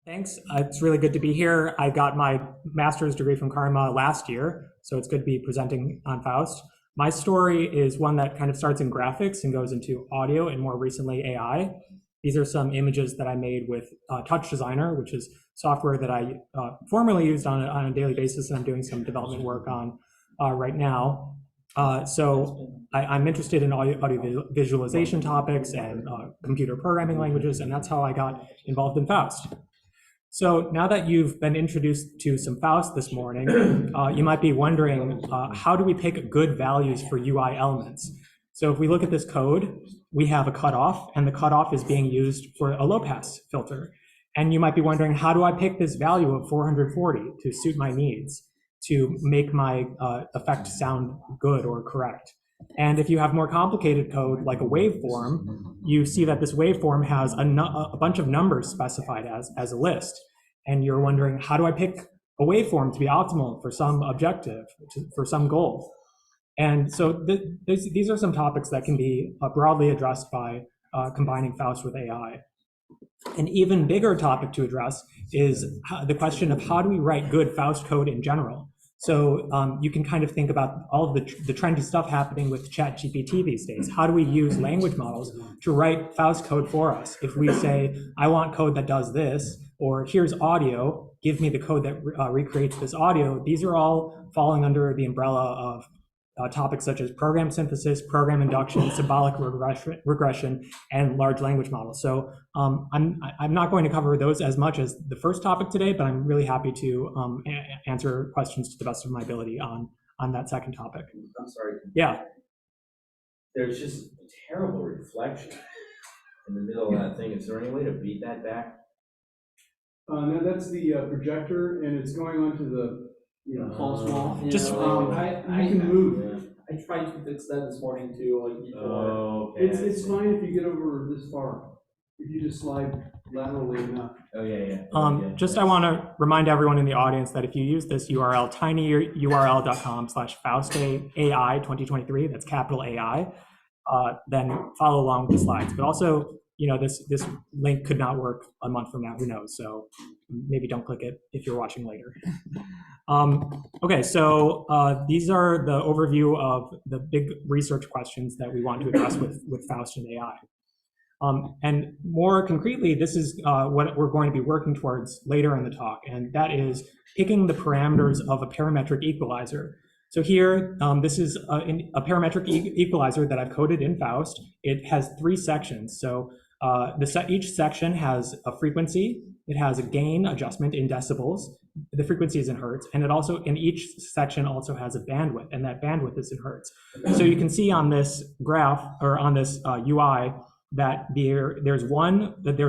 Thanks. It's really good to be here. I got my master's degree from CCRMA last year, so it's good to be presenting on Faust. My story is one that kind of starts in graphics and goes into audio and more recently AI. These are some images that I made with Touch Designer, which is software that I formerly used on a daily basis, and I'm doing some development work on right now. So I'm interested in audio visualization topics and computer programming languages, and that's how I got involved in Faust. So now that you've been introduced to some Faust this morning, you might be wondering, how do we pick good values for UI elements? So if we look at this code, we have a cutoff, and the cutoff is being used for a low-pass filter. And you might be wondering, how do I pick this value of 440 to suit my needs, to make my effect sound good or correct? And if you have more complicated code, like a waveform, you see that this waveform has a bunch of numbers specified as a list. And you're wondering, how do I pick a waveform to be optimal for some objective, for some goal? And so these are some topics that can be broadly addressed by combining Faust with AI. An even bigger topic to address is the question of how do we write good Faust code in general? So you can kind of think about all of the trendy stuff happening with ChatGPT these days. How do we use language models to write Faust code for us? If we say, I want code that does this, or here's audio, give me the code that recreates this audio, these are all falling under the umbrella of topics such as program synthesis, program induction, symbolic regression, and large language models. So I'm not going to cover those as much as the first topic today, but I'm really happy to answer questions to the best of my ability on that second topic. I'm sorry. Yeah. There's just a terrible reflection in the middle of that thing. Is there any way to beat that back? No, that's the projector, and it's going onto the false wall. Yeah, just I can move. Yeah. I tried to fix that this morning too, like before. Oh, okay. It's fine if you get over this far. If you just slide laterally enough. Oh, yeah. Just I want to remind everyone in the audience that if you use this URL, tinyurl.com/FaustAI 2023, that's capital AI, then follow along with the slides. But also, this link could not work a month from now, who knows? So maybe don't click it if you're watching later. Okay, so these are the overview of the big research questions that we want to address with Faust and AI. And more concretely, this is what we're going to be working towards later in the talk, and that is picking the parameters of a parametric equalizer. So here, this is a parametric equalizer that I've coded in Faust. It has 3 sections. So each section has a frequency, it has a gain adjustment in decibels, the frequency is in hertz, and it also, in each section also has a bandwidth, and that bandwidth is in hertz. So you can see on this graph, or on this UI, that there's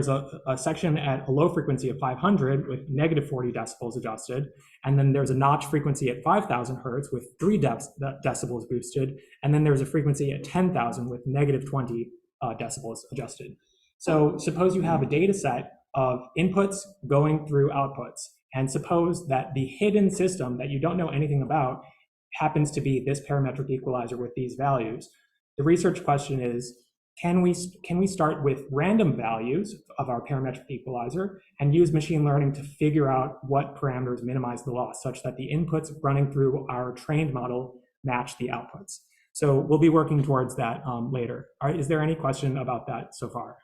a section at a low frequency of 500 with negative 40 decibels adjusted, and then there's a notch frequency at 5,000 hertz with 3 decibels boosted, and then there's a frequency at 10,000 with negative 20 decibels adjusted. So suppose you have a data set of inputs going through outputs, and suppose that the hidden system that you don't know anything about happens to be this parametric equalizer with these values. The research question is, can we start with random values of our parametric equalizer and use machine learning to figure out what parameters minimize the loss, such that the inputs running through our trained model match the outputs? So we'll be working towards that later. All right, is there any question about that so far?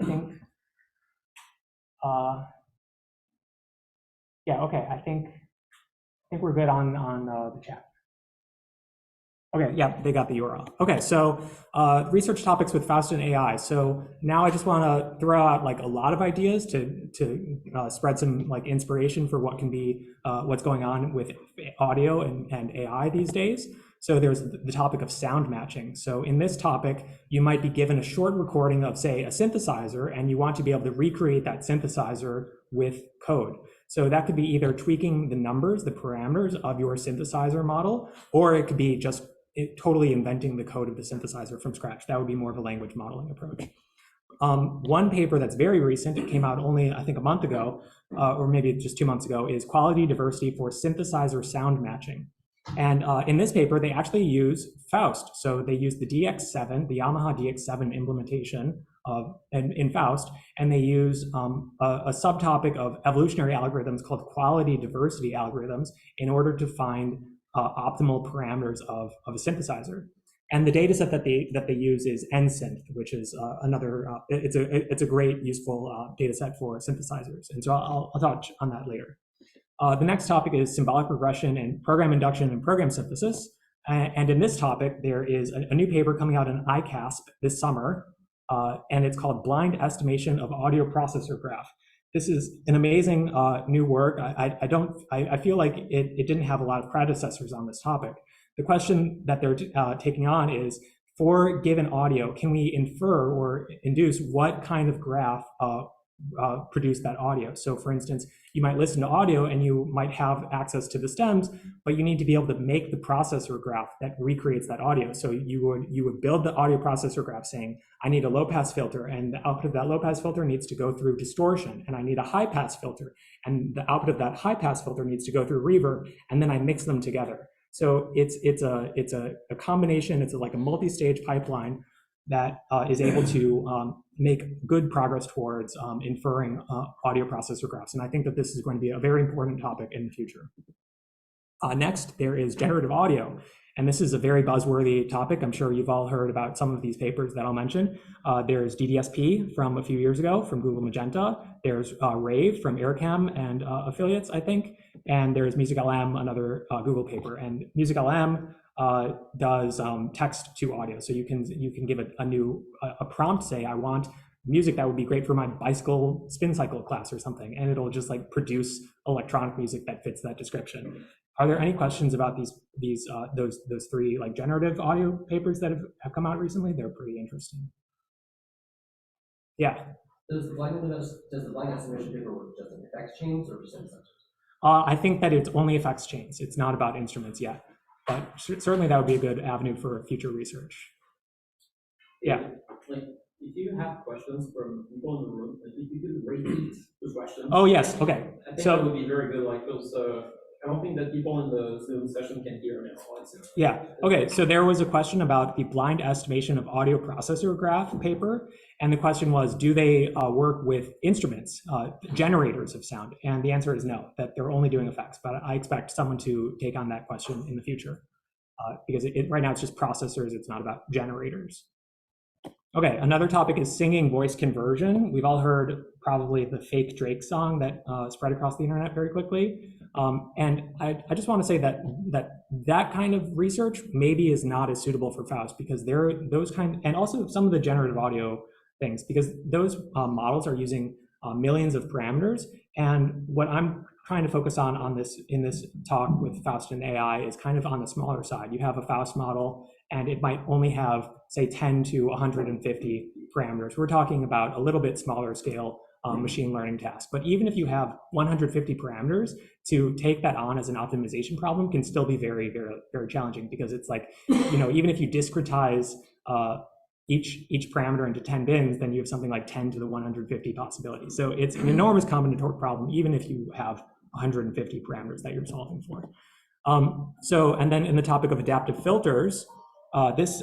I think, yeah, okay, I think we're good on the chat. Okay, yeah, they got the URL. Okay, so research topics with Faust and AI. So now I just want to throw out like a lot of ideas to spread some like inspiration for what can be what's going on with audio and AI these days. So there's the topic of sound matching. So in this topic, you might be given a short recording of, say, a synthesizer, and you want to be able to recreate that synthesizer with code. So that could be either tweaking the numbers, the parameters of your synthesizer model, or it could be just totally inventing the code of the synthesizer from scratch. That would be more of a language modeling approach. One paper that's very recent, it came out only, I think, a month ago, or maybe just 2 months ago, is quality diversity for synthesizer sound matching. And in this paper, they actually use Faust. So they use the DX7, the Yamaha DX7 implementation in Faust, and they use a subtopic of evolutionary algorithms called quality diversity algorithms in order to find optimal parameters of a synthesizer. And the data set that they use is nsynth, which is another, it's a great useful data set for synthesizers. And so I'll touch on that later. The next topic is symbolic regression and program induction and program synthesis. And in this topic, there is a new paper coming out in ICASP this summer, and it's called Blind Estimation of Audio Processor Graph. This is an amazing new work. I feel like it didn't have a lot of predecessors on this topic. The question that they're taking on is, for given audio, can we infer or induce what kind of graph produce that audio? So for instance, you might listen to audio and you might have access to the stems, but you need to be able to make the processor graph that recreates that audio. So you would build the audio processor graph saying, I need a low pass filter, and the output of that low pass filter needs to go through distortion, and I need a high pass filter, and the output of that high pass filter needs to go through reverb, and then I mix them together. So it's a combination, it's like a multi-stage pipeline that is able to make good progress towards inferring audio processor graphs. And I think that this is going to be a very important topic in the future. Next, there is generative audio. And this is a very buzzworthy topic. I'm sure you've all heard about some of these papers that I'll mention. There's DDSP from a few years ago from Google Magenta. There's Rave from Aircam and affiliates, I think. And there's MusicLM, another Google paper. And MusicLM does text to audio. So you can give a prompt, say, I want music that would be great for my bicycle spin cycle class or something, and it'll just like produce electronic music that fits that description. Are there any questions about those three like generative audio papers that have come out recently? They're pretty interesting. Yeah. Does the blind estimation paper work just in effects chains or just in sensors? I think that it's only effects chains. It's not about instruments yet, but certainly that would be a good avenue for future research. Yeah. Like, if you have questions from people in the room, like if you could repeat the questions. Oh yes. Okay. I think that would be very good. Like those. I don't think that people in the Zoom session can hear now. Yeah, okay, so there was a question about the blind estimation of audio processor graph paper, and the question was, do they work with instruments, generators of sound? And the answer is no, that they're only doing effects, but I expect someone to take on that question in the future, because right now it's just processors, it's not about generators. Okay, another topic is singing voice conversion. We've all heard probably the fake Drake song that spread across the internet very quickly. And I just want to say that kind of research maybe is not as suitable for Faust, because there are those kind, and also some of the generative audio things, because those models are using millions of parameters. And what I'm trying to focus on this in this talk with Faust and AI is kind of on the smaller side. You have a Faust model, and it might only have, say, 10 to 150 parameters. We're talking about a little bit smaller scale machine learning task. But even if you have 150 parameters, to take that on as an optimization problem can still be very, very, very challenging, because it's like, even if you discretize each parameter into 10 bins, then you have something like 10 to the 150 possibilities. So it's an enormous combinatoric problem, even if you have 150 parameters that you're solving for. And then in the topic of adaptive filters, this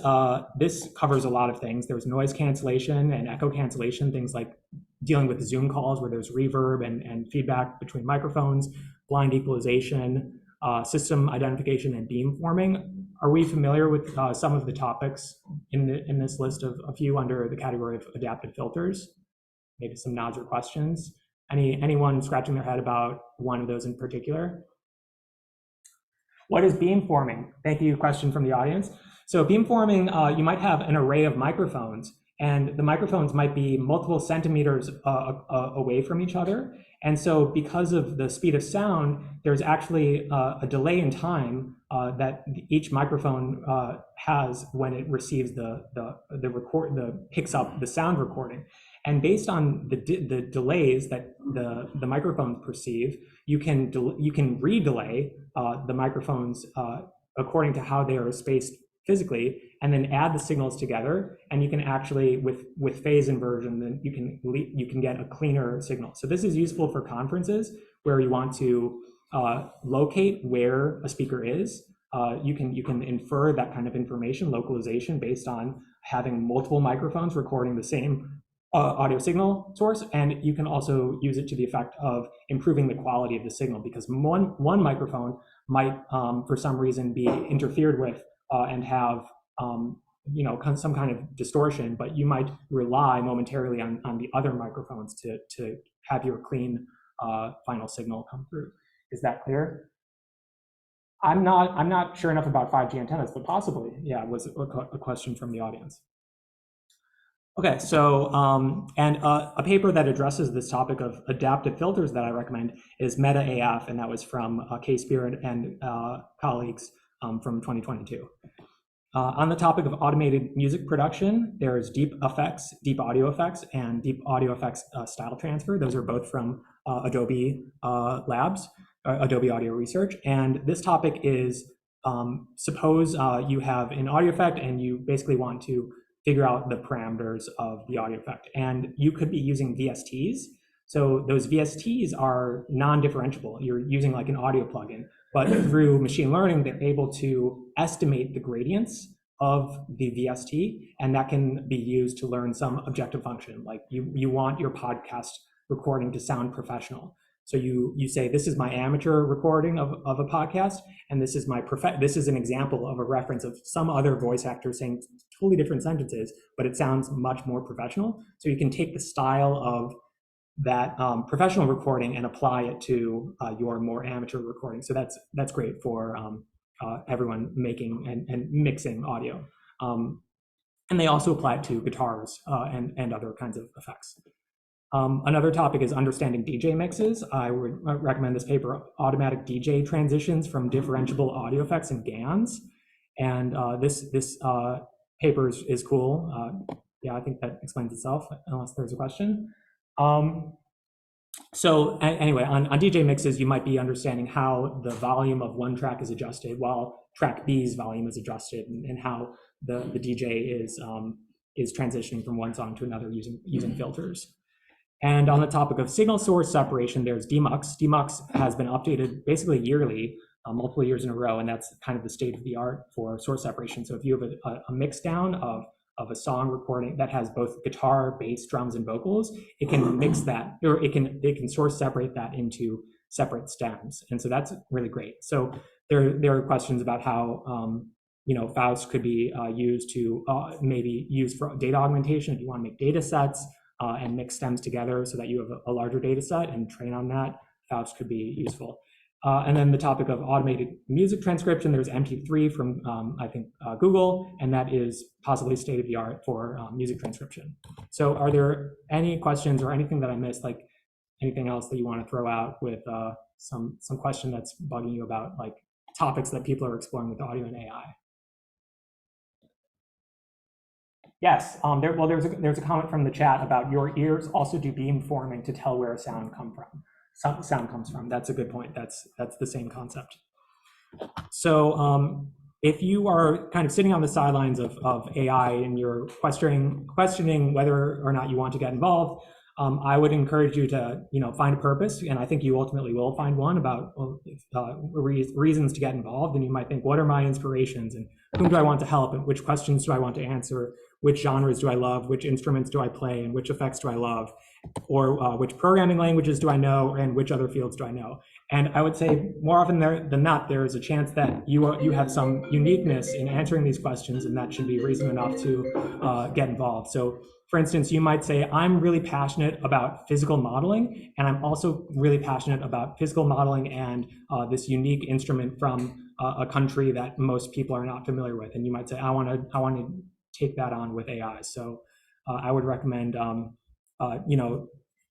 covers a lot of things. There's noise cancellation and echo cancellation, things like dealing with Zoom calls where there's reverb and feedback between microphones, blind equalization, system identification, and beamforming. Are we familiar with some of the topics in this list of a few under the category of adaptive filters? Maybe some nods or questions. Anyone scratching their head about one of those in particular? What is beamforming? Thank you, question from the audience. So beamforming, you might have an array of microphones, and the microphones might be multiple centimeters away from each other. And so because of the speed of sound, there's actually a delay in time that each microphone has when it receives picks up the sound recording. And based on the delays that the microphones perceive, you can redelay the microphones according to how they are spaced physically, and then add the signals together, and you can actually, with phase inversion, then you can get a cleaner signal. So this is useful for conferences where you want to locate where a speaker is. You can infer that kind of information, localization, based on having multiple microphones recording the same audio signal source, and you can also use it to the effect of improving the quality of the signal, because one microphone might, for some reason, be interfered with and have some kind of distortion, but you might rely momentarily on the other microphones to have your clean final signal come through. Is that clear? I'm not sure enough about 5G antennas, but possibly, yeah, was a question from the audience. Okay, so a paper that addresses this topic of adaptive filters that I recommend is Meta AF, and that was from Kay Spear and colleagues from 2022. On the topic of automated music production, there's deep audio effects, and deep audio effects style transfer. Those are both from Adobe Labs, Adobe Audio Research. And this topic is, suppose you have an audio effect and you basically want to figure out the parameters of the audio effect. And you could be using VSTs. So those VSTs are non-differentiable. You're using like an audio plugin, but through machine learning, they're able to estimate the gradients of the VST, and that can be used to learn some objective function. Like you want your podcast recording to sound professional. So you say, this is my amateur recording of a podcast, and this is this is an example of a reference of some other voice actor saying totally different sentences, but it sounds much more professional. So you can take the style of that professional recording and apply it to your more amateur recording. So that's great for everyone making and mixing audio. And they also apply it to guitars and other kinds of effects. Another topic is understanding DJ mixes. I would recommend this paper, Automatic DJ Transitions from Differentiable Audio Effects in GANs. And this paper is cool. Yeah, I think that explains itself, unless there's a question. So anyway, on DJ mixes, you might be understanding how the volume of one track is adjusted while track B's volume is adjusted, and how the DJ is transitioning from one song to another using filters. And on the topic of signal source separation, there's DMUX. DMUX has been updated basically yearly, multiple years in a row, and that's kind of the state of the art for source separation. So if you have a mix down of a song recording that has both guitar, bass, drums, and vocals, it can mix that, or it can source separate that into separate stems. And so that's really great. So there are questions about how Faust could be used to maybe use for data augmentation if you want to make data sets and mix stems together so that you have a larger data set and train on that. Faust could be useful. And then the topic of automated music transcription, there's MT3 from, I think, Google, and that is possibly state of the art for music transcription. So are there any questions or anything that I missed, like anything else that you want to throw out with some question that's bugging you about like topics that people are exploring with audio and AI? Yes, there's a comment from the chat about your ears also do beamforming to tell where a sound comes from. That's a good point. That's the same concept. So if you are kind of sitting on the sidelines of AI and you're questioning whether or not you want to get involved, I would encourage you to find a purpose, and I think you ultimately will find one about reasons to get involved. And you might think, what are my inspirations, and whom do I want to help, and which questions do I want to answer? Which genres do I love? Which instruments do I play? And which effects do I love? Or which programming languages do I know? And which other fields do I know? And I would say more often than not, there is a chance that you have some uniqueness in answering these questions, and that should be reason enough to get involved. So for instance, you might say, I'm really passionate about physical modeling, and I'm also really passionate about physical modeling and this unique instrument from a country that most people are not familiar with. And you might say, I want to take that on with AI. So I would recommend,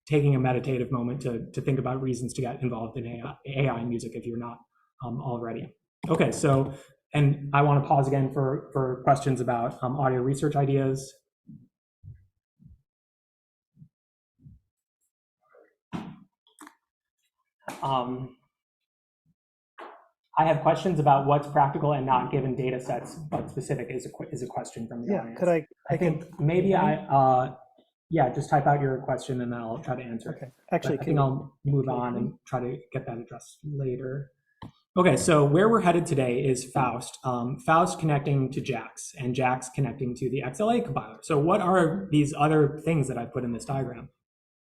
taking a meditative moment to think about reasons to get involved in AI music if you're not already. Okay, so, and I want to pause again for questions about audio research ideas. I have questions about what's practical and not given data sets, but specific is a question from the audience. Could I think maybe just type out your question and then I'll try to answer. Okay. Actually, I think I'll move on and try to get that addressed later. Okay, so where we're headed today is Faust. Faust connecting to JAX and JAX connecting to the XLA compiler. So what are these other things that I put in this diagram?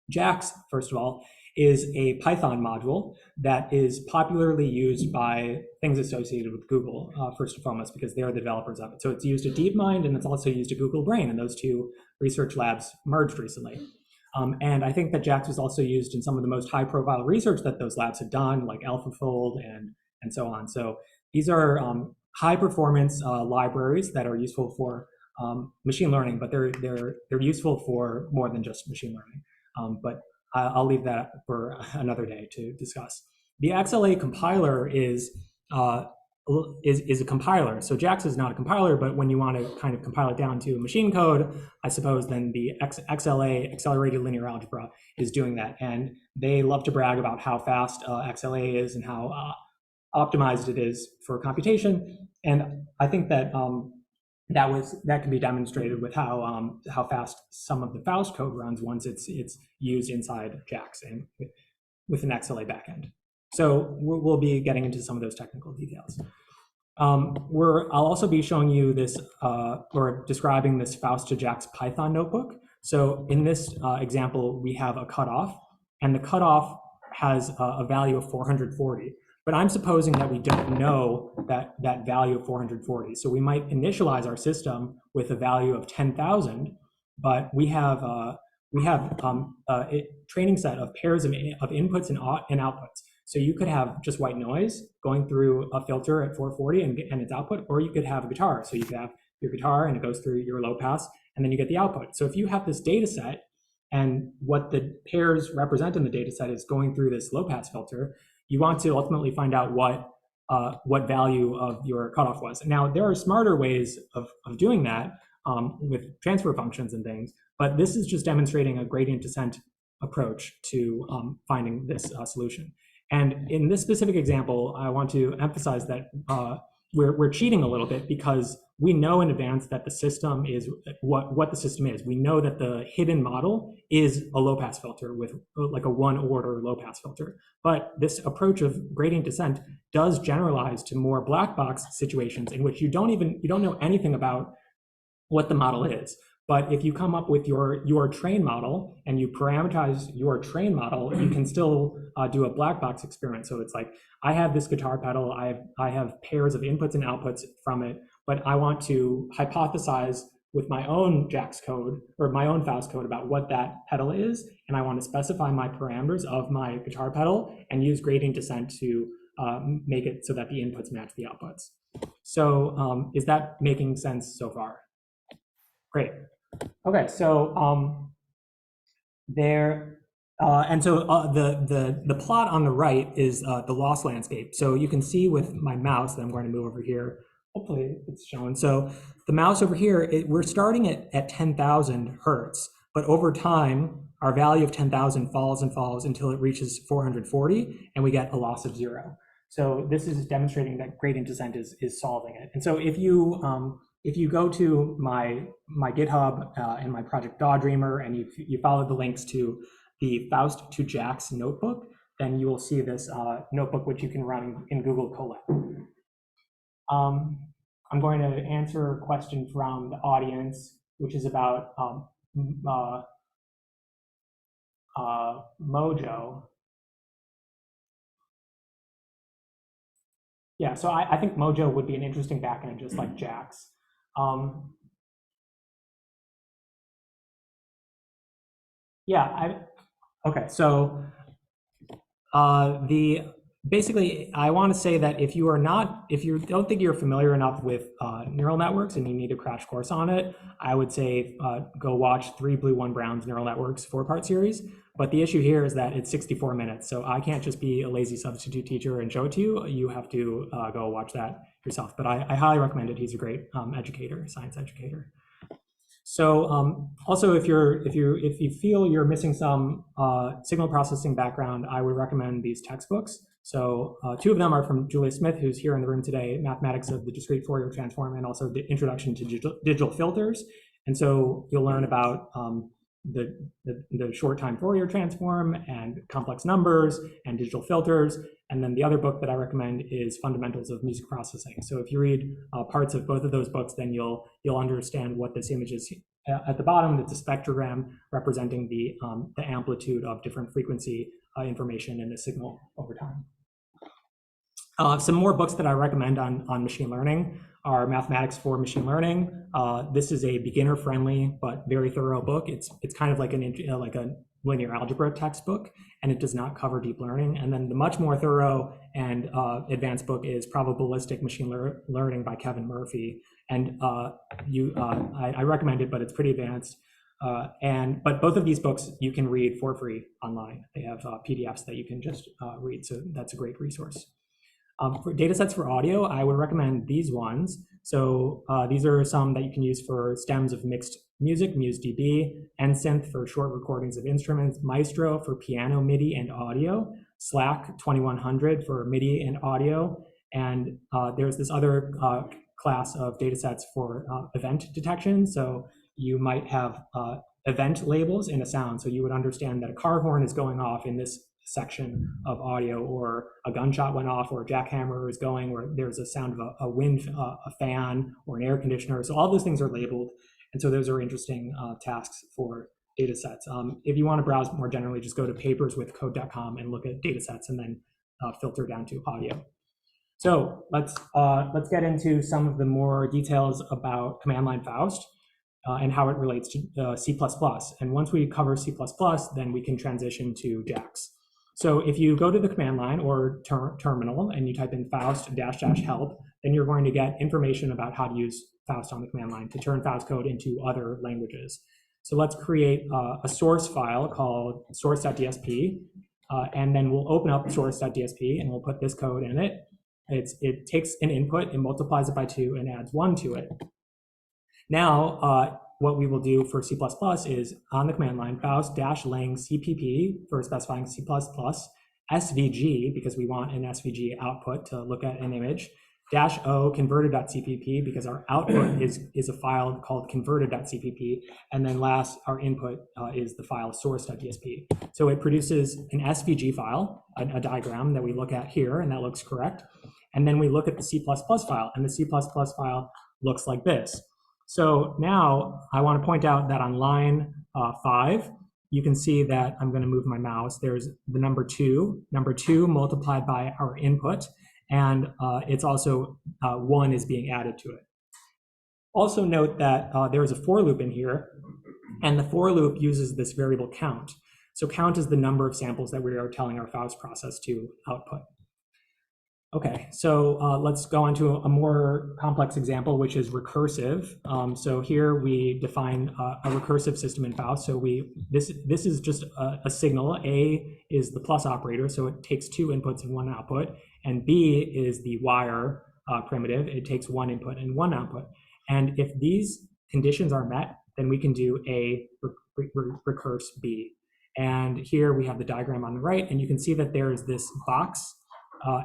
JAX, first of all, is a Python module that is popularly used by things associated with Google, first and foremost, because they're the developers of it. So it's used at DeepMind and it's also used at Google Brain, and those two research labs merged recently. And I think that JAX was also used in some of the most high-profile research that those labs have done, like AlphaFold and so on. So these are high-performance libraries that are useful for machine learning, but they're useful for more than just machine learning. But I'll leave that for another day to discuss. The XLA compiler is a compiler. So JAX is not a compiler, but when you want to kind of compile it down to machine code, I suppose then the XLA, accelerated linear algebra, is doing that. And they love to brag about how fast XLA is and how optimized it is for computation. And I think that that can be demonstrated with how fast some of the Faust code runs once it's used inside JAX and with an XLA backend. So we'll be getting into some of those technical details. I'll also be showing you this or describing this Faust to JAX Python notebook. So in this example, we have a cutoff, and the cutoff has a value of 440. But I'm supposing that we don't know that value of 440. So we might initialize our system with a value of 10,000, but we have a training set of pairs of inputs and outputs. So you could have just white noise going through a filter at 440 and its output, or you could have a guitar. So you could have your guitar and it goes through your low pass, and then you get the output. So if you have this data set and what the pairs represent in the data set is going through this low pass filter, you want to ultimately find out what value of your cutoff was. Now, there are smarter ways of doing that with transfer functions and things, but this is just demonstrating a gradient descent approach to finding this solution. And in this specific example, I want to emphasize that we're cheating a little bit because we know in advance that the system is what the system is. We know that the hidden model is a low pass filter with like a one order low pass filter. But this approach of gradient descent does generalize to more black box situations in which you don't know anything about what the model is. But if you come up with your train model and you parameterize your train model, you can still do a black box experiment. So it's like, I have this guitar pedal, I have pairs of inputs and outputs from it, but I want to hypothesize with my own JAX code or my own Faust code about what that pedal is, and I want to specify my parameters of my guitar pedal and use gradient descent to make it so that the inputs match the outputs. So is that making sense so far? Great. Okay, so the plot on the right is the loss landscape. So you can see with my mouse that I'm going to move over here. Hopefully it's shown. So the mouse over here, we're starting at 10,000 hertz, but over time, our value of 10,000 falls and falls until it reaches 440, and we get a loss of 0. So this is demonstrating that gradient descent is solving it. And so if you go to my GitHub and my project DawDreamer, and you follow the links to the Faust to JAX notebook, then you will see this notebook which you can run in Google Colab. I'm going to answer a question from the audience, which is about Mojo. Yeah, so I think Mojo would be an interesting backend, just like JAX. Okay, so basically, I want to say that if you don't think you're familiar enough with neural networks and you need a crash course on it, I would say go watch 3 Blue 1 Brown's Neural Networks 4-part series. But the issue here is that it's 64 minutes, so I can't just be a lazy substitute teacher and show it to you. You have to go watch that yourself. But I highly recommend it. He's a great science educator. So also, if you feel you're missing some signal processing background, I would recommend these textbooks. So 2 of them are from Julia Smith, who's here in the room today, Mathematics of the Discrete Fourier Transform, and also the Introduction to Digital Filters. And so you'll learn about the short time Fourier transform and complex numbers and digital filters. And then the other book that I recommend is Fundamentals of Music Processing. So if you read parts of both of those books, then you'll understand what this image is. At the bottom, it's a spectrogram representing the amplitude of different frequency information in the signal over time. Some more books that I recommend on machine learning are Mathematics for Machine Learning. This is a beginner-friendly but very thorough book. It's kind of like a linear algebra textbook, and it does not cover deep learning. And then the much more thorough and advanced book is Probabilistic Machine Learning by Kevin Murphy. And I recommend it, but it's pretty advanced. But both of these books you can read for free online. They have PDFs that you can just read, so that's a great resource. For datasets for audio, I would recommend these ones. So these are some that you can use for stems of mixed music, MuseDB, NSynth for short recordings of instruments, Maestro for piano, MIDI, and audio, Slack 2100 for MIDI and audio, and there's this other class of datasets for event detection. So you might have event labels in a sound, so you would understand that a car horn is going off in this section of audio, or a gunshot went off, or a jackhammer is going, or there's a sound of a wind, a fan, or an air conditioner. So all those things are labeled, and so those are interesting tasks for datasets. If you want to browse more generally, just go to paperswithcode.com and look at datasets, and then filter down to audio. So let's get into some of the more details about command line Faust. And how it relates to C++. And once we cover C++, then we can transition to JAX. So if you go to the command line or terminal and you type in Faust --help, then you're going to get information about how to use Faust on the command line to turn Faust code into other languages. So let's create a source file called source.dsp, and then we'll open up source.dsp and we'll put this code in it. It takes an input, it multiplies it by 2 and adds 1 to it. Now, what we will do for C++ is on the command line, Faust-lang CPP for specifying C++, SVG, because we want an SVG output to look at an image, -o converted.cpp, because our output is a file called converted.cpp, and then last, our input is the file source.dsp. So it produces an SVG file, a diagram that we look at here, and that looks correct. And then we look at the C++ file, and the C++ file looks like this. So now I want to point out that on line 5, you can see that I'm going to move my mouse. There's the number 2 multiplied by our input, and it's also 1 is being added to it. Also note that there is a for loop in here, and the for loop uses this variable count. So count is the number of samples that we are telling our Faust process to output. Okay, so let's go on to a more complex example, which is recursive. So here we define a recursive system in Faust. So this is just a signal. A is the plus operator, so it takes 2 inputs and 1 output. And B is the wire primitive. It takes 1 input and 1 output. And if these conditions are met, then we can do A recurse B. And here we have the diagram on the right, and you can see that there is this box.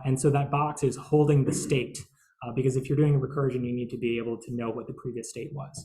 And so that box is holding the state, because if you're doing a recursion, you need to be able to know what the previous state was.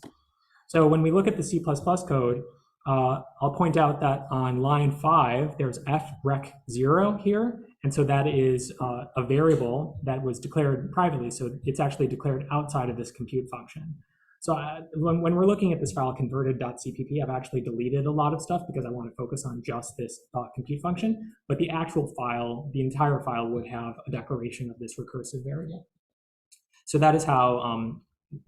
So when we look at the C++ code, I'll point out that on line 5, there's frec0 here. And so that is a variable that was declared privately. So it's actually declared outside of this compute function. So when we're looking at this file converted.cpp, I've actually deleted a lot of stuff because I want to focus on just this compute function. But the actual file, the entire file, would have a declaration of this recursive variable. So that is how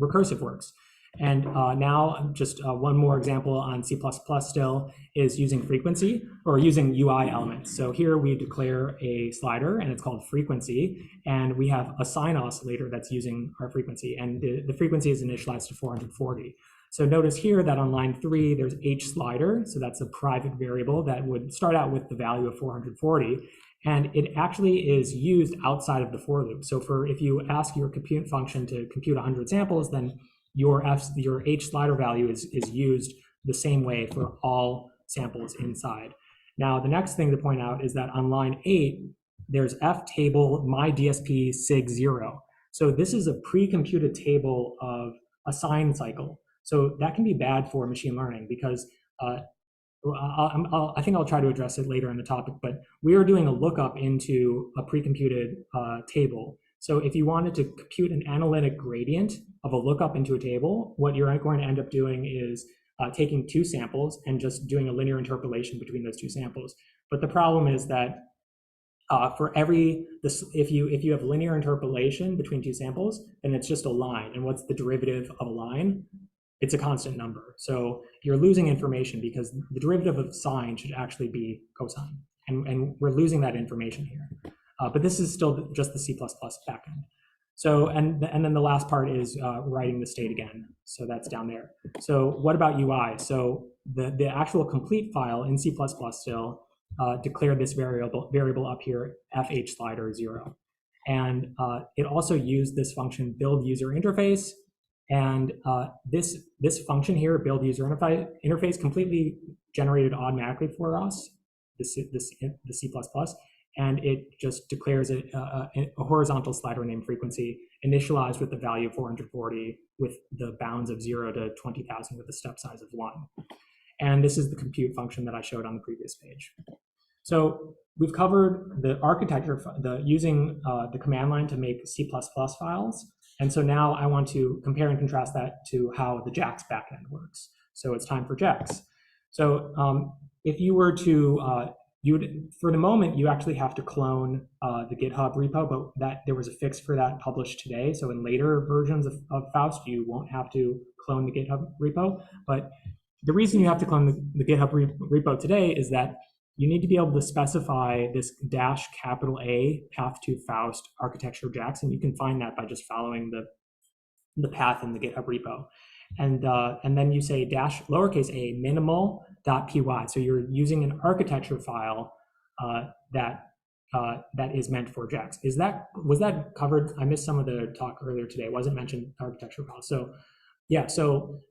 recursive works. And now just one more example on C++ still is using frequency, or using UI elements. So here we declare a slider, and it's called frequency, and we have a sine oscillator that's using our frequency, and the frequency is initialized to 440. So notice here that on line 3, there's h slider, so that's a private variable that would start out with the value of 440, and it actually is used outside of the for loop. So if you ask your compute function to compute 100 samples, then your h slider value is used the same way for all samples inside. Now, the next thing to point out is that on line 8, there's f table my DSP sig 0. So this is a pre-computed table of a sine cycle. So that can be bad for machine learning, because I think I'll try to address it later in the topic, but we are doing a lookup into a pre-computed table. So if you wanted to compute an analytic gradient of a lookup into a table, what you're going to end up doing is taking two samples and just doing a linear interpolation between those two samples. But the problem is that for if you have linear interpolation between two samples, then it's just a line. And what's the derivative of a line? It's a constant number. So you're losing information because the derivative of sine should actually be cosine. And we're losing that information here. But this is still just the C++ backend. So, and then the last part is writing the state again. So that's down there. So what about UI? So the actual complete file in C++ still declared this variable up here, fh slider 0. And it also used this function build user interface. And this function here, build user interface, completely generated automatically for us, the C++, and it just declares a horizontal slider name frequency initialized with the value of 440 with the bounds of 0 to 20,000 with a step size of 1. And this is the compute function that I showed on the previous page. So we've covered the architecture, using the command line to make C++ files. And so now I want to compare and contrast that to how the JAX backend works. So it's time for JAX. So if you were to, for the moment, you actually have to clone the GitHub repo, but there was a fix for that published today. So in later versions of Faust, you won't have to clone the GitHub repo. But the reason you have to clone the GitHub repo today is that you need to be able to specify this -A path to Faust architecture JAX, and you can find that by just following the path in the GitHub repo. And then you say -a minimal.py. So you're using an architecture file that is meant for JAX. Was that covered? I missed some of the talk earlier today. It wasn't mentioned architecture file. So yeah, so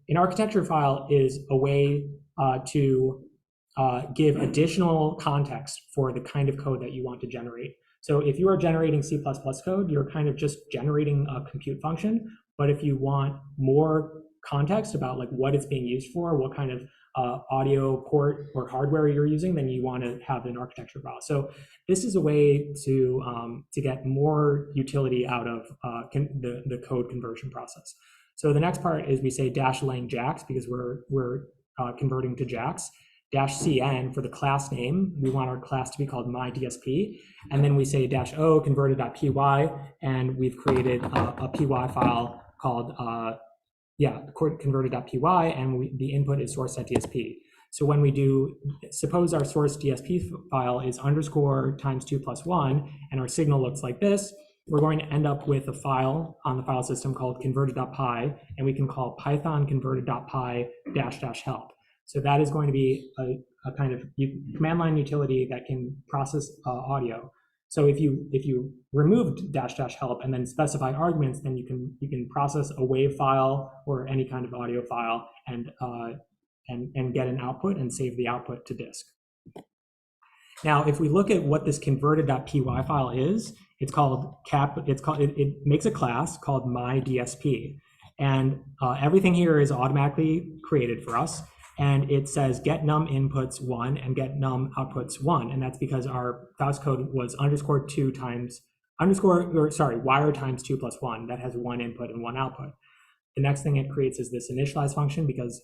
an architecture file is a way to give additional context for the kind of code that you want to generate. So if you are generating C++ code, you're kind of just generating a compute function. But if you want more context about like what it's being used for, what kind of audio port or hardware you're using, then you want to have an architecture file. So this is a way to get more utility out of the code conversion process. So the next part is we say -lang JAX because we're converting to JAX. -cn for the class name. We want our class to be called myDSP. And then we say -o converted.py, and we've created a py file called, converted.py, and the input is source.dsp. So when we do, suppose our source DSP file is _ times 2 plus 1, and our signal looks like this, we're going to end up with a file on the file system called converted.py, and we can call python converted.py --help. So that is going to be a kind of command line utility that can process audio. So if you removed --help and then specify arguments, then you can process a WAV file or any kind of audio file and get an output and save the output to disk. Now, if we look at what this converted.py file is, it makes a class called myDSP, and everything here is automatically created for us. And it says get num inputs 1 and get num outputs 1. And that's because our Faust code was wire times 2 plus 1. That has 1 input and 1 output. The next thing it creates is this initialize function because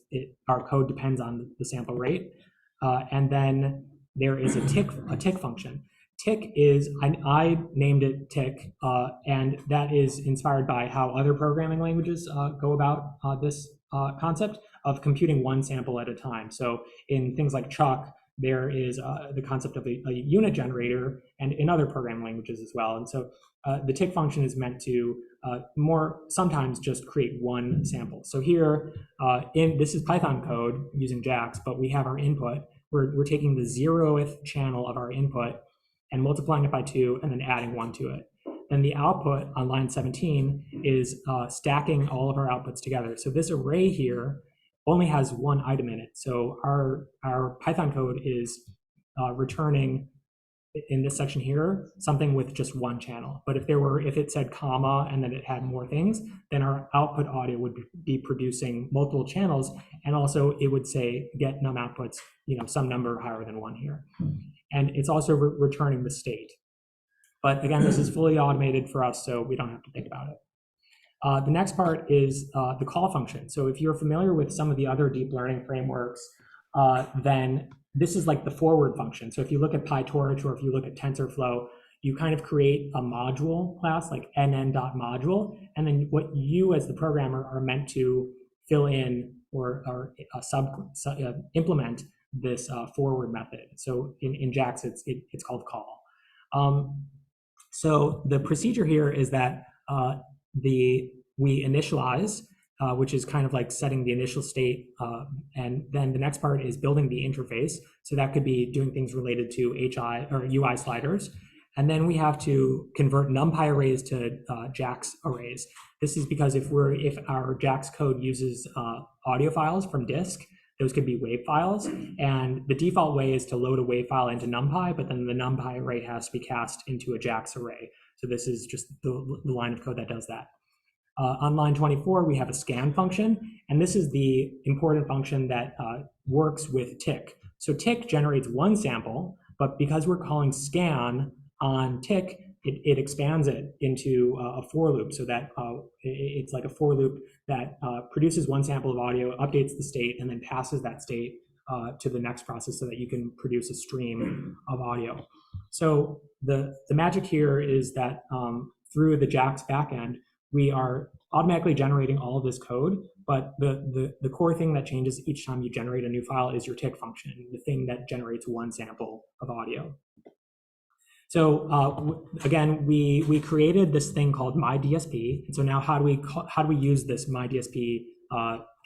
our code depends on the sample rate. And then there is a tick function. Tick is, I named it tick, and that is inspired by how other programming languages go about this concept of computing one sample at a time. So in things like Chuck, there is the concept of a unit generator, and in other programming languages as well. And so the tick function is meant to sometimes just create one sample. So here, this is Python code using JAX, but we have our input. We're taking the 0th channel of our input and multiplying it by 2 and then adding 1 to it. Then the output on line 17 is stacking all of our outputs together. So this array here only has one item in it. So our Python code is returning in this section here, something with just one channel. But if it said comma and then it had more things, then our output audio would be producing multiple channels, and also it would say get num outputs, some number higher than 1 here. And it's also returning the state. But again, this is fully automated for us, so we don't have to think about it. The next part is the call function. So if you're familiar with some of the other deep learning frameworks, then this is like the forward function. So if you look at PyTorch or if you look at TensorFlow, you kind of create a module class like nn.module, and then what you as the programmer are meant to fill in or implement this forward method. So in JAX, it's called call. So the procedure here is that we initialize, which is kind of like setting the initial state, and then the next part is building the interface. So that could be doing things related to HI or UI sliders. And then we have to convert NumPy arrays to JAX arrays. This is because if our JAX code uses audio files from disk, those could be WAV files. And the default way is to load a WAV file into NumPy, but then the NumPy array has to be cast into a JAX array. So this is just the line of code that does that. On line 24, we have a scan function, and this is the important function that works with tick. So tick generates one sample, but because we're calling scan on tick, it expands it into a for loop, so that it's like a for loop that produces one sample of audio, updates the state, and then passes that state to the next process so that you can produce a stream of audio. So the magic here is that through the JAX backend, we are automatically generating all of this code, but the core thing that changes each time you generate a new file is your tick function, the thing that generates one sample of audio. So again, we created this thing called myDSP. And so now how do we use this myDSP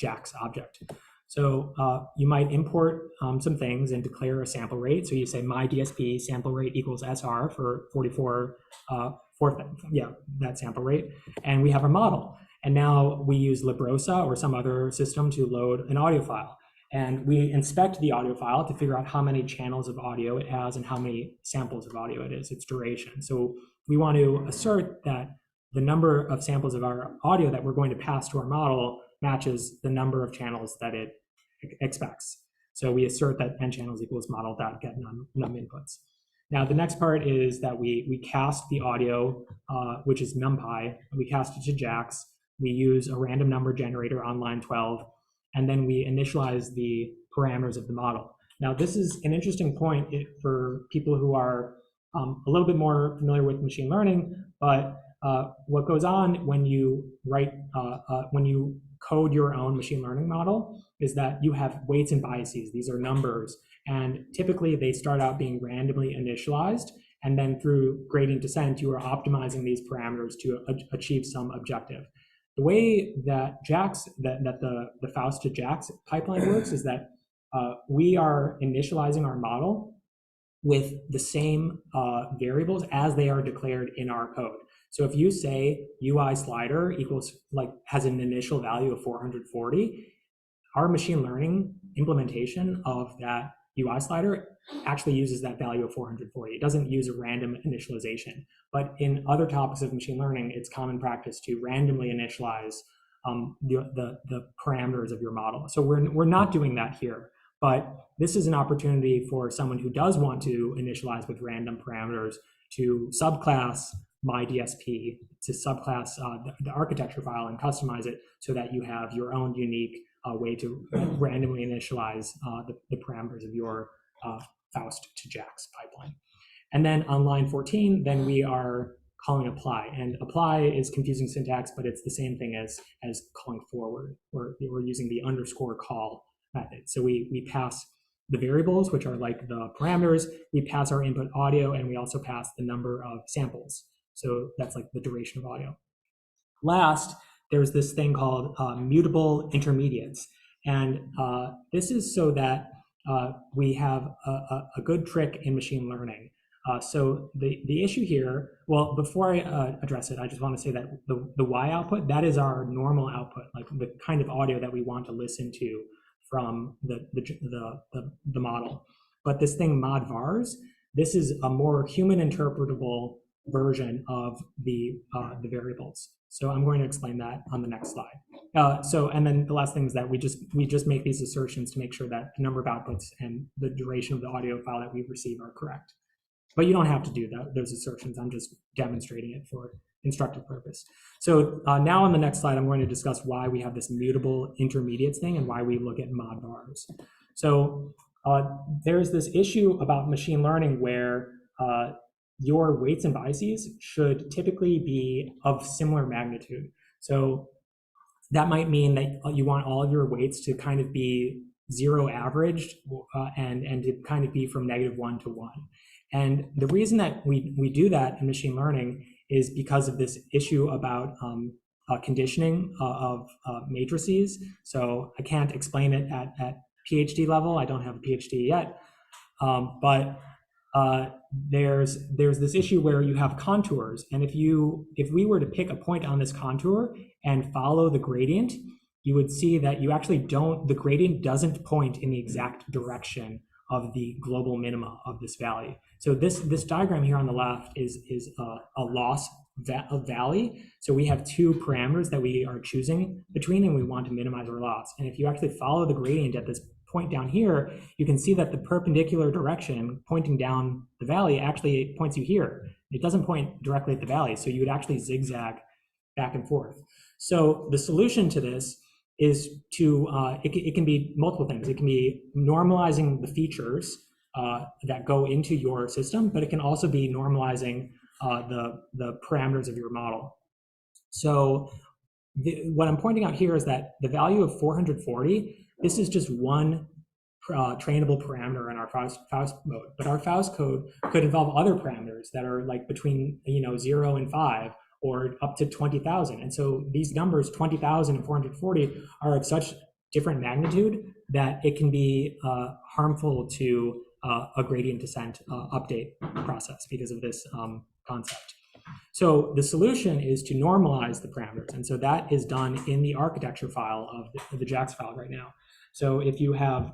JAX object? So you might import some things and declare a sample rate. So you say myDSP sample rate equals SR for 44, that sample rate. And we have a model. And now we use Librosa or some other system to load an audio file. And we inspect the audio file to figure out how many channels of audio it has and how many samples of audio it is, its duration. So we want to assert that the number of samples of our audio that we're going to pass to our model matches the number of channels that it expects. So we assert that n channels equals model.get num inputs. Now the next part is that we cast the audio, which is NumPy, we cast it to JAX. We use a random number generator on line 12, and then we initialize the parameters of the model. Now this is an interesting point for people who are a little bit more familiar with machine learning, but what goes on when you when you code your own machine learning model is that you have weights and biases. These are numbers, and typically they start out being randomly initialized, and then through gradient descent, you are optimizing these parameters to achieve some objective. The way that JAX, that the Faust to JAX pipeline works is that we are initializing our model with the same variables as they are declared in our code. So if you say UI slider equals, has an initial value of 440, our machine learning implementation of that UI slider actually uses that value of 440. It doesn't use a random initialization. But in other topics of machine learning, it's common practice to randomly initialize the parameters of your model. So we're not doing that here. But this is an opportunity for someone who does want to initialize with random parameters to subclass myDSP, to subclass the architecture file and customize it so that you have your own unique way to randomly initialize the parameters of your Faust to JAX pipeline. And then on line 14, then we are calling apply. And apply is confusing syntax, but it's the same thing as calling forward. We're using the underscore call method. So we pass the variables, which are like the parameters, we pass our input audio, and we also pass the number of samples. So that's like the duration of audio. Last, there's this thing called mutable intermediates. And this is so that we have a good trick in machine learning. So the issue here, well, before I address it, I just want to say that the Y output, that is our normal output, like the kind of audio that we want to listen to from the model. But this thing mod vars, this is a more human interpretable version of the variables. So I'm going to explain that on the next slide. And then the last thing is that we just make these assertions to make sure that the number of outputs and the duration of the audio file that we receive are correct. But you don't have to do those assertions. I'm just demonstrating it for instructive purpose. So now on the next slide, I'm going to discuss why we have this mutable intermediates thing and why we look at mod vars. So there's this issue about machine learning where your weights and biases should typically be of similar magnitude. So that might mean that you want all of your weights to kind of be zero averaged and to kind of be from -1 to 1. And the reason that we do that in machine learning is because of this issue about conditioning of matrices. So I can't explain it at PhD level. I don't have a PhD yet, but there's this issue where you have contours, and if we were to pick a point on this contour and follow the gradient, you would see that you actually the gradient doesn't point in the exact direction of the global minima of this valley. So this diagram here on the left is a loss valley. So we have two parameters that we are choosing between, and we want to minimize our loss. And if you actually follow the gradient at this point down here, you can see that the perpendicular direction pointing down the valley actually points you here. It doesn't point directly at the valley, so you would actually zigzag back and forth. So the solution to this is to, it can be multiple things. It can be normalizing the features that go into your system, but it can also be normalizing the parameters of your model. So what I'm pointing out here is that the value of 440, this is just one trainable parameter in our Faust mode, but our Faust code could involve other parameters that are like between 0 and 5, or up to 20,000. And so these numbers, 20,000 and 440, are of such different magnitude that it can be harmful to a gradient descent update process because of this concept. So the solution is to normalize the parameters. And so that is done in the architecture file of the JAX file right now. So if you have,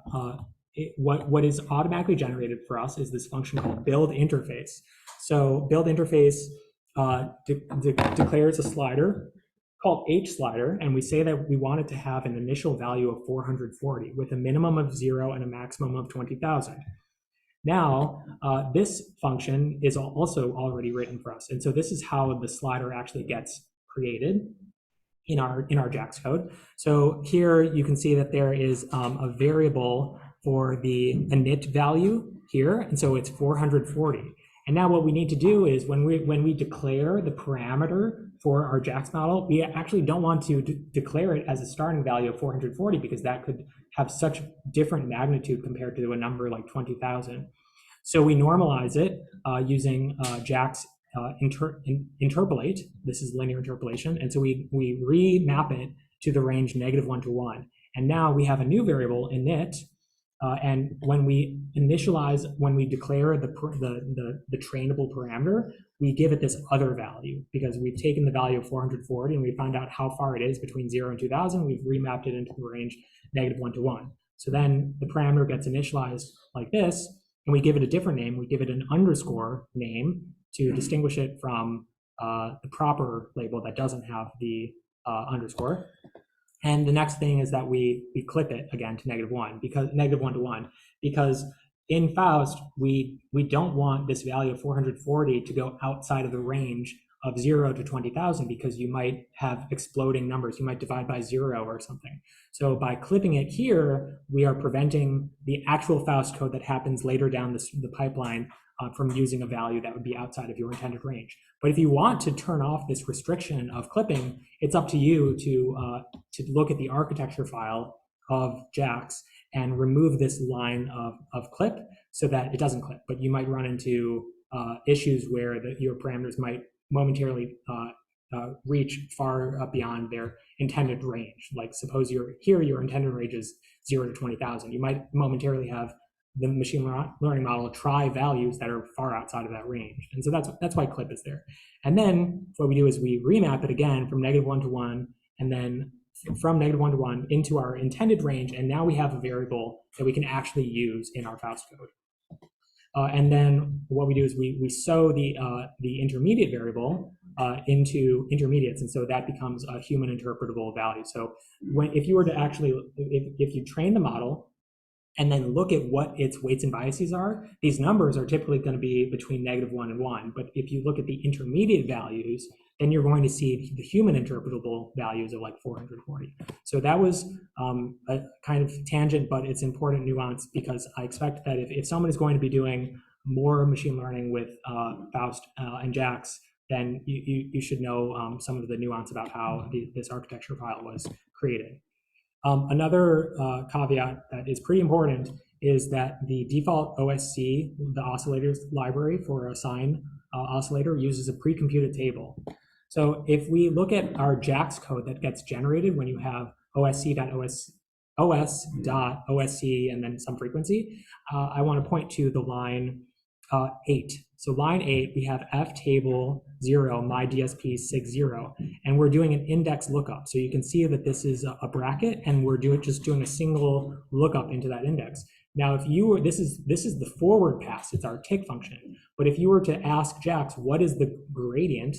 what is automatically generated for us is this function called build interface. So build interface declares a slider called hSlider, and we say that we want it to have an initial value of 440 with a minimum of 0 and a maximum of 20,000. Now, this function is also already written for us, and so this is how the slider actually gets created in our JAX code. So here you can see that there is a variable for the init value here, and so it's 440. And now what we need to do is when we declare the parameter for our JAX model, we actually don't want to declare it as a starting value of 440 because that could have such different magnitude compared to a number like 20,000. So we normalize it using JAX interpolate. This is linear interpolation. And so we remap it to the range -1 to 1. And now we have a new variable init. And when we declare the trainable parameter, we give it this other value because we've taken the value of 440 and we found out how far it is between 0 and 2000. We've remapped it into the range -1 to 1. So then the parameter gets initialized like this, and we give it a different name. We give it an underscore name to distinguish it from the proper label that doesn't have the underscore. And the next thing is that we clip it again to -1 because -1 to 1, because in Faust we don't want this value of 440 to go outside of the range of 0 to 20,000 because you might have exploding numbers. You might divide by 0 or something. So by clipping it here, we are preventing the actual Faust code that happens later down the pipeline from using a value that would be outside of your intended range. But if you want to turn off this restriction of clipping, it's up to you to look at the architecture file of JAX and remove this line of clip so that it doesn't clip. But you might run into issues where your parameters might momentarily reach far up beyond their intended range. Like suppose your intended range is 0 to 20,000. You might momentarily have the machine learning model try values that are far outside of that range. And so that's why clip is there. And then what we do is we remap it again from -1 to 1, and then from -1 to 1 into our intended range. And now we have a variable that we can actually use in our Faust code. And then what we do is we sew the intermediate variable into intermediates, and so that becomes a human interpretable value. So if you were to actually, if you train the model and then look at what its weights and biases are, these numbers are typically going to be between -1 and 1. But if you look at the intermediate values, then you're going to see the human interpretable values of like 440. So that was a kind of tangent, but it's important nuance, because I expect that if someone is going to be doing more machine learning with Faust and JAX, then you should know some of the nuance about how this architecture file was created. Another caveat that is pretty important is that the default OSC, the oscillators library for a sine oscillator, uses a pre-computed table. So if we look at our JAX code that gets generated when you have os.osc and then some frequency, I want to point to the line 8. So line 8, we have f table 0, my DSP 60, and we're doing an index lookup. So you can see that this is a bracket, and we're just doing a single lookup into that index. Now, if you were, this is the forward pass, it's our tick function. But if you were to ask JAX, what is the gradient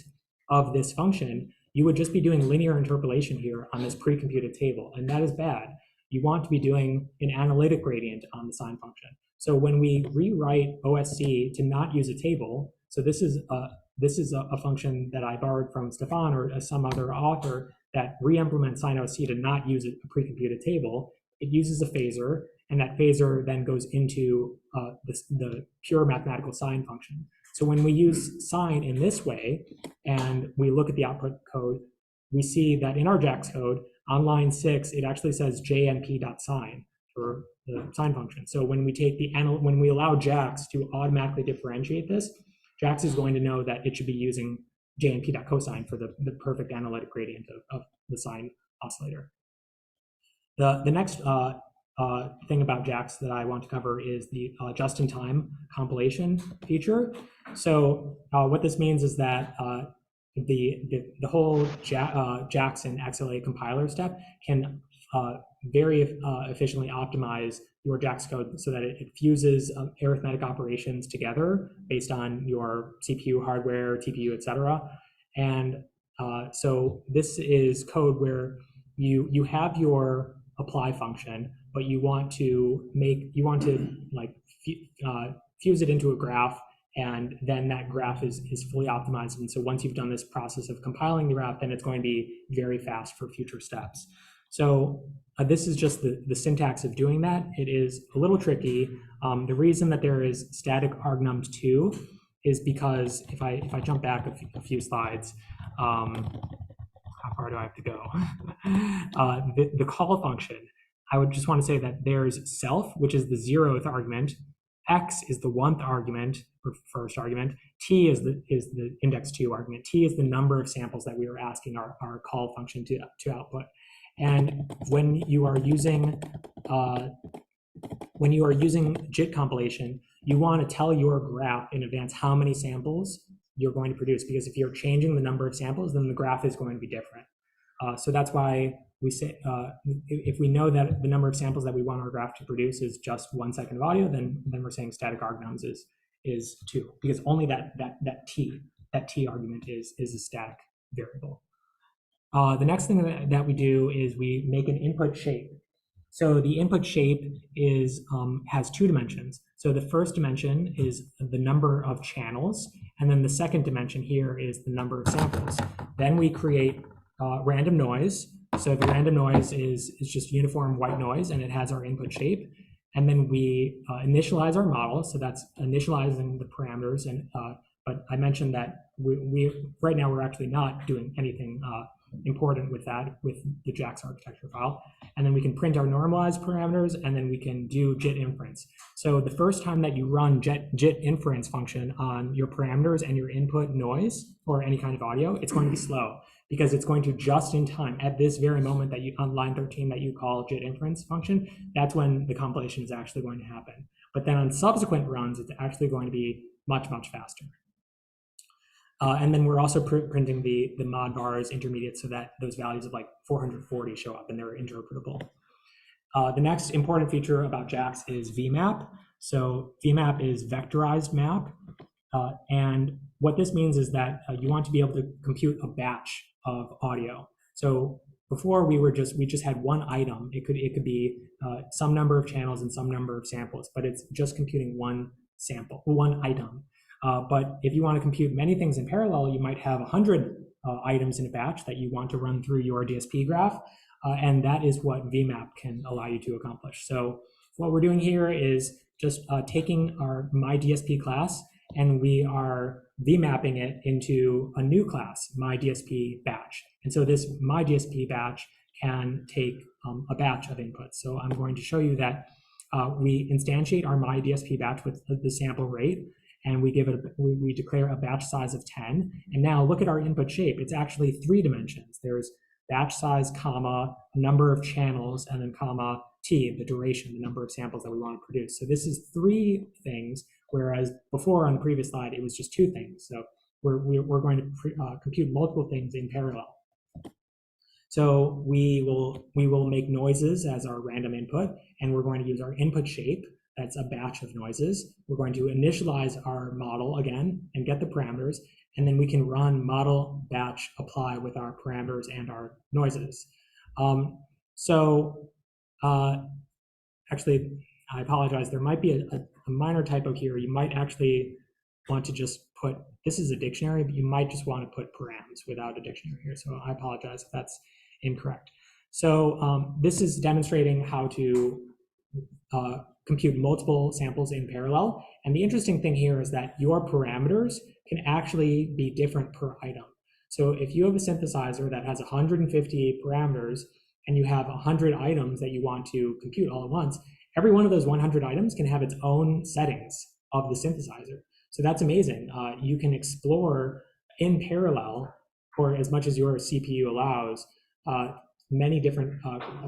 of this function, you would just be doing linear interpolation here on this pre-computed table, and that is bad. You want to be doing an analytic gradient on the sine function. So when we rewrite OSC to not use a table, so this is a function that I borrowed from Stefan or some other author that re-implements sine OSC to not use a pre-computed table. It uses a phasor, and that phasor then goes into the pure mathematical sine function. So when we use sine in this way, and we look at the output code, we see that in our JAX code, on line 6, it actually says jnp.sine for the sine function. So when we allow JAX to automatically differentiate this, JAX is going to know that it should be using jnp.cosine for the perfect analytic gradient of the sine oscillator. The next thing about JAX that I want to cover is the just-in-time compilation feature. So what this means is that the whole JAX and XLA compiler step can very efficiently optimize your JAX code so that it fuses arithmetic operations together based on your CPU, hardware, TPU, etc. And so this is code where you have your apply function, but you want to like fuse it into a graph, and then that graph is fully optimized. And so once you've done this process of compiling the graph, then it's going to be very fast for future steps. So this is just the syntax of doing that. It is a little tricky. The reason that there is static argnum2 is because if I jump back a few slides, how far do I have to go? The call function, I would just want to say that there's self, which is the 0th argument, x is the 1th argument, or first argument, t is the index 2 argument, t is the number of samples that we are asking our call function to output. And when you are using JIT compilation, you want to tell your graph in advance how many samples you're going to produce, because if you're changing the number of samples, then the graph is going to be different. So that's why we say, if we know that the number of samples that we want our graph to produce is just 1 second of audio, then we're saying static argnums is 2, because only that t argument is a static variable. The next thing that we do is we make an input shape. So the input shape has 2 dimensions. So the first dimension is the number of channels, and then the second dimension here is the number of samples. Then we create random noise. So the random noise is just uniform white noise, and it has our input shape. And then we initialize our model. So that's initializing the parameters. And but I mentioned that we right now we're actually not doing anything important with that, with the JAX architecture file. And then we can print our normalized parameters, and then we can do JIT inference. So the first time that you run JIT inference function on your parameters and your input noise or any kind of audio, it's going to be slow, because it's going to just in time at this very moment that you on line 13 that you call JIT inference function, that's when the compilation is actually going to happen. But then on subsequent runs, it's actually going to be much, much faster. And then we're also printing the mod bars intermediate so that those values of like 440 show up and they're interpretable. The next important feature about JAX is VMAP. So VMAP is Vectorized Map. And what this means is that you want to be able to compute a batch of audio. So before we just had one item. It could be some number of channels and some number of samples, but it's just computing one sample, one item. But if you want to compute many things in parallel, you might have 100 items in a batch that you want to run through your DSP graph. And that is what VMAP can allow you to accomplish. So what we're doing here is just taking our myDSP class, and we are vmapping it into a new class, myDSP batch. And so this myDSP batch can take a batch of inputs. So I'm going to show you that we instantiate our myDSP batch with the sample rate, and we give it we declare a batch size of 10. And now look at our input shape. It's actually 3 dimensions. There's batch size, comma, number of channels, and then comma t, the duration, the number of samples that we want to produce. So this is 3 things, whereas before on the previous slide, it was just 2 things. So we're going to compute multiple things in parallel. So we will make noises as our random input, and we're going to use our input shape. That's a batch of noises. We're going to initialize our model again and get the parameters, and then we can run model batch apply with our parameters and our noises. Actually, I apologize. There might be a minor typo here. You might actually want to just put, this is a dictionary, but you might just want to put params without a dictionary here. So I apologize if that's incorrect. So this is demonstrating how to compute multiple samples in parallel. And the interesting thing here is that your parameters can actually be different per item. So if you have a synthesizer that has 150 parameters and you have 100 items that you want to compute all at once, every one of those 100 items can have its own settings of the synthesizer. So that's amazing. You can explore in parallel, or as much as your CPU allows, many different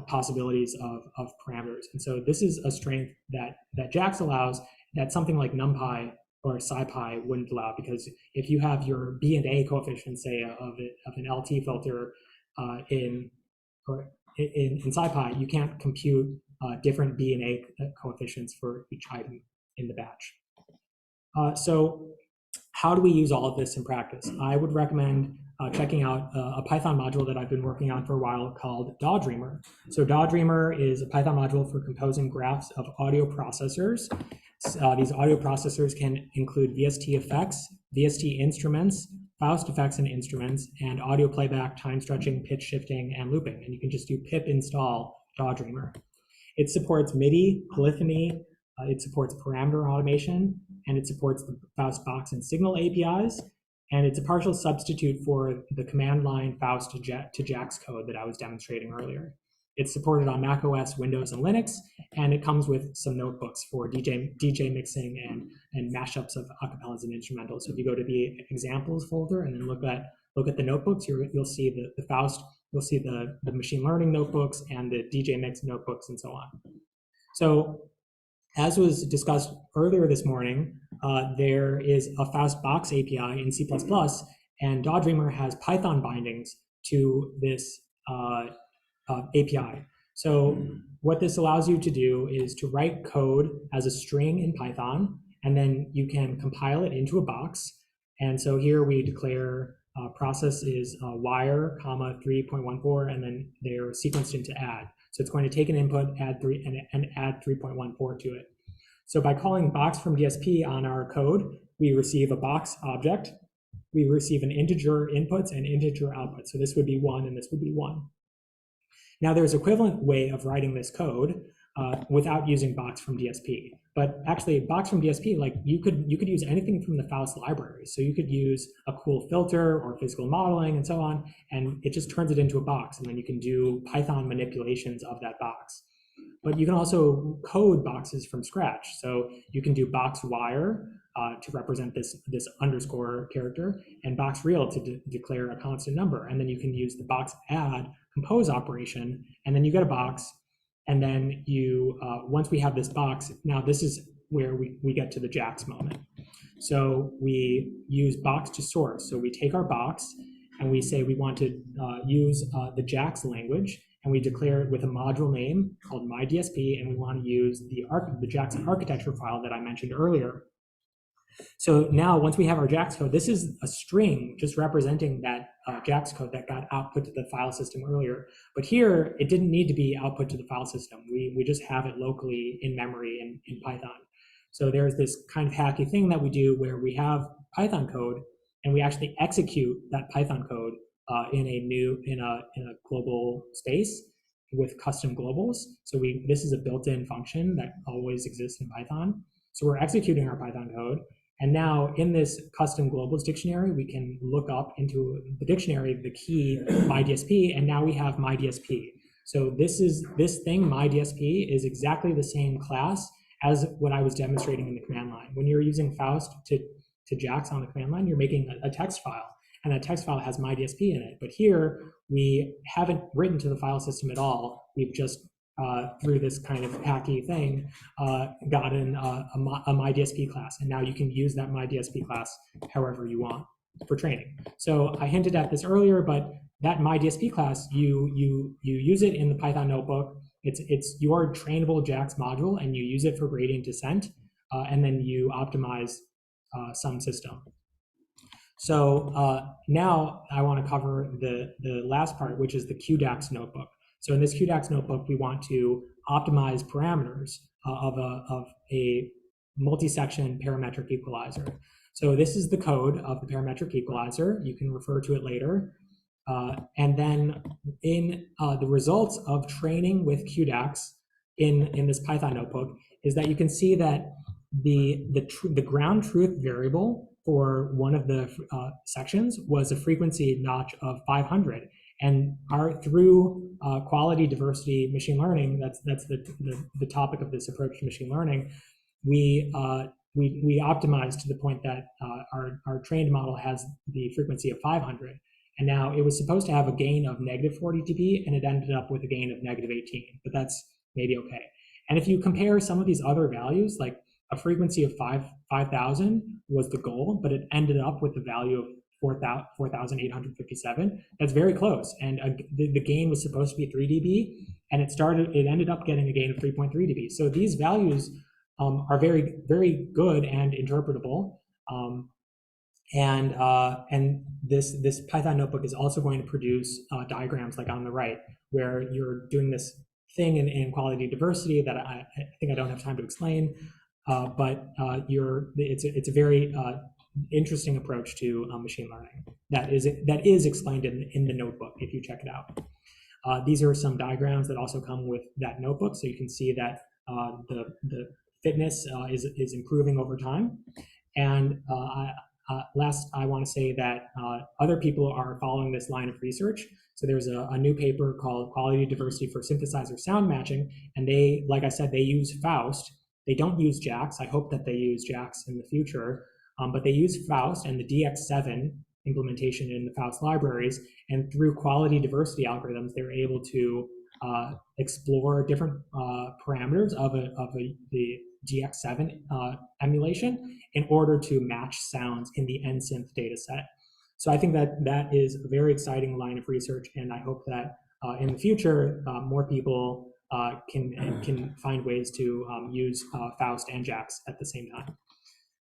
possibilities of parameters. And so this is a strength that JAX allows that something like NumPy or SciPy wouldn't allow, because if you have your B and A coefficients, say, of an LT filter in SciPy, you can't compute different B and A coefficients for each item in the batch. So how do we use all of this in practice? I would recommend checking out a Python module that I've been working on for a while called DawDreamer. So DawDreamer is a Python module for composing graphs of audio processors. These audio processors can include VST effects, VST instruments, Faust effects and instruments, and audio playback, time stretching, pitch shifting, and looping. And you can just do pip install DawDreamer. It supports MIDI, polyphony, it supports parameter automation, and it supports the Faust Box and Signal APIs. And it's a partial substitute for the command line Faust to JAX code that I was demonstrating earlier. It's supported on macOS, Windows, and Linux, and it comes with some notebooks for DJ mixing and mashups of acapellas and instrumentals. So if you go to the examples folder and then look at the notebooks, you'll see the Faust, you'll see the machine learning notebooks and the DJ mix notebooks and so on. So as was discussed earlier this morning, there is a Faust Box API in C++, and DawDreamer has Python bindings to this API. So what this allows you to do is to write code as a string in Python, and then you can compile it into a box. And so here we declare process is wire, comma 3.14, and then they're sequenced into add. So it's going to take an input, add 3, and add 3.14 to it. So by calling box from DSP on our code, we receive a box object. We receive an integer inputs and integer outputs. So this would be 1 and this would be 1. Now there's an equivalent way of writing this code without using box from DSP. But actually box from DSP, like you could use anything from the Faust library. So you could use a cool filter or physical modeling and so on, and it just turns it into a box, and then you can do Python manipulations of that box. But you can also code boxes from scratch. So you can do box wire to represent this underscore character, and box real to declare a constant number. And then you can use the box add compose operation, and then you get a box. And then you, once we have this box, now this is where we get to the JAX moment. So we use box to source. So we take our box and we say we want to use the JAX language, and we declare it with a module name called myDSP, and we want to use the JAX architecture file that I mentioned earlier. So now, once we have our JAX code, this is a string just representing that JAX code that got output to the file system earlier. But here, it didn't need to be output to the file system. We just have it locally in memory in Python. So there's this kind of hacky thing that we do where we have Python code, and we actually execute that Python code in a global space with custom globals. So this is a built-in function that always exists in Python. So we're executing our Python code. And now in this custom globals dictionary, we can look up into the dictionary the key myDSP, and now we have myDSP. So this thing, myDSP, is exactly the same class as what I was demonstrating in the command line. When you're using Faust to JAX on the command line, you're making a text file, and that text file has myDSP in it. But here, we haven't written to the file system at all. We've just through this kind of hacky thing, gotten a myDSP class. And now you can use that myDSP class however you want for training. So I hinted at this earlier, but that myDSP class, you use it in the Python notebook. It's your trainable JAX module, and you use it for gradient descent, and then you optimize some system. So now I want to cover the last part, which is the QDax notebook. So in this QDax notebook, we want to optimize parameters of a multi-section parametric equalizer. So this is the code of the parametric equalizer. You can refer to it later. And then in the results of training with QDax in this Python notebook is that you can see that the ground truth variable for one of the sections was a frequency notch of 500. And through quality diversity machine learning, that's the topic of this approach to machine learning, we optimized to the point that our trained model has the frequency of 500. And now it was supposed to have a gain of -40 dB, and it ended up with a gain of -18, but that's maybe okay. And if you compare some of these other values, like a frequency of 5,000 was the goal, but it ended up with the value of 4,857. That's very close. And the gain was supposed to be 3 dB, and it ended up getting a gain of 3.3 dB. So these values are very, very good and interpretable. And this Python notebook is also going to produce diagrams like on the right, where you're doing this thing in quality diversity that I think I don't have time to explain, but it's a very interesting approach to machine learning that is explained in the notebook if you check it out. These are some diagrams that also come with that notebook, so you can see that the fitness is improving over time. And last, I want to say that other people are following this line of research. So there's a new paper called Quality Diversity for Synthesizer Sound Matching, and they, like I said, they use Faust. They don't use JAX. I hope that they use JAX in the future, but they use Faust and the DX7 implementation in the Faust libraries, and through quality diversity algorithms, they're able to explore different parameters of the DX7 emulation in order to match sounds in the NSynth data set. So I think that is a very exciting line of research, and I hope that in the future, more people can find ways to use Faust and JAX at the same time.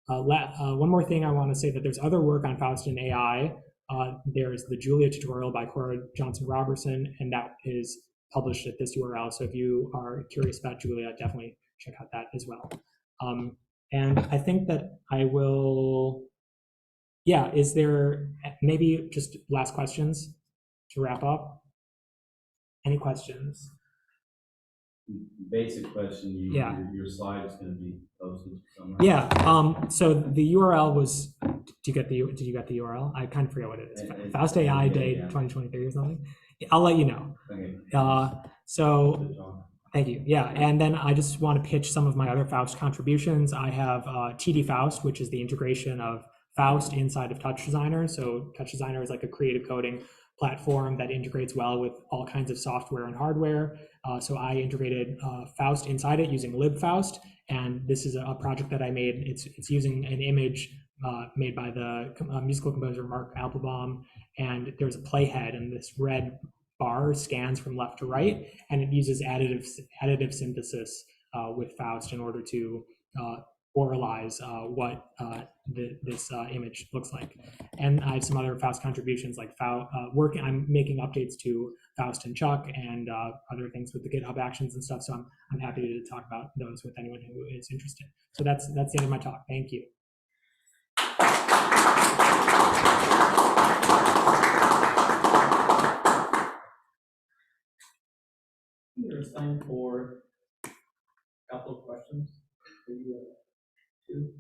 One more thing I want to say, that there's other work on Faust and AI. There's the Julia tutorial by Cora Johnson-Robertson, and that is published at this URL. So if you are curious about Julia, definitely check out that as well. And I think that I will, is there maybe just last questions to wrap up? Any questions? Basic question, your slide is going to be posted somewhere. Yeah, so the URL was, did you get the URL? I kind of forget what it is. Faust AI Day 2023 or something. I'll let you know. Okay. So thank you. Yeah, and then I just want to pitch some of my other Faust contributions. I have TD Faust, which is the integration of Faust inside of Touch Designer. So Touch Designer is like a creative coding platform that integrates well with all kinds of software and hardware. So I integrated Faust inside it using libfaust, and this is a project that I made. It's using an image made by the musical composer Mark Applebaum, and there's a playhead, and this red bar scans from left to right, and it uses additive synthesis with Faust in order to oralize what this image looks like. And I have some other Faust contributions like I'm making updates to Faust and Chuck and other things with the GitHub Actions and stuff. So I'm happy to talk about those with anyone who is interested. So that's the end of my talk. Thank you. There's time for a couple of questions. Maybe two.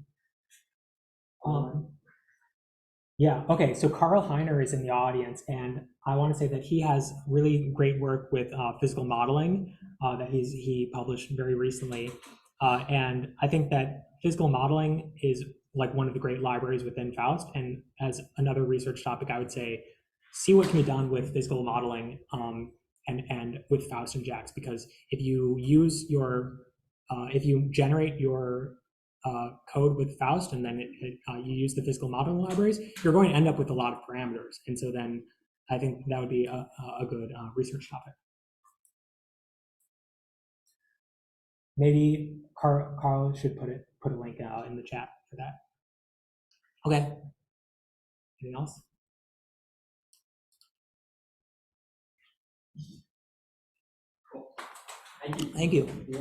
Yeah, okay, so Carl Heiner is in the audience, and I want to say that he has really great work with physical modeling that he published very recently. And I think that physical modeling is like one of the great libraries within Faust. And as another research topic, I would say, see what can be done with physical modeling and with Faust and Jax, because if you use if you generate your code with Faust and then you use the physical modeling libraries, you're going to end up with a lot of parameters. And so then I think that would be a good research topic. Maybe Carl should put a link in the chat for that. Okay. Anything else? Cool. Thank you. Thank you. Yeah.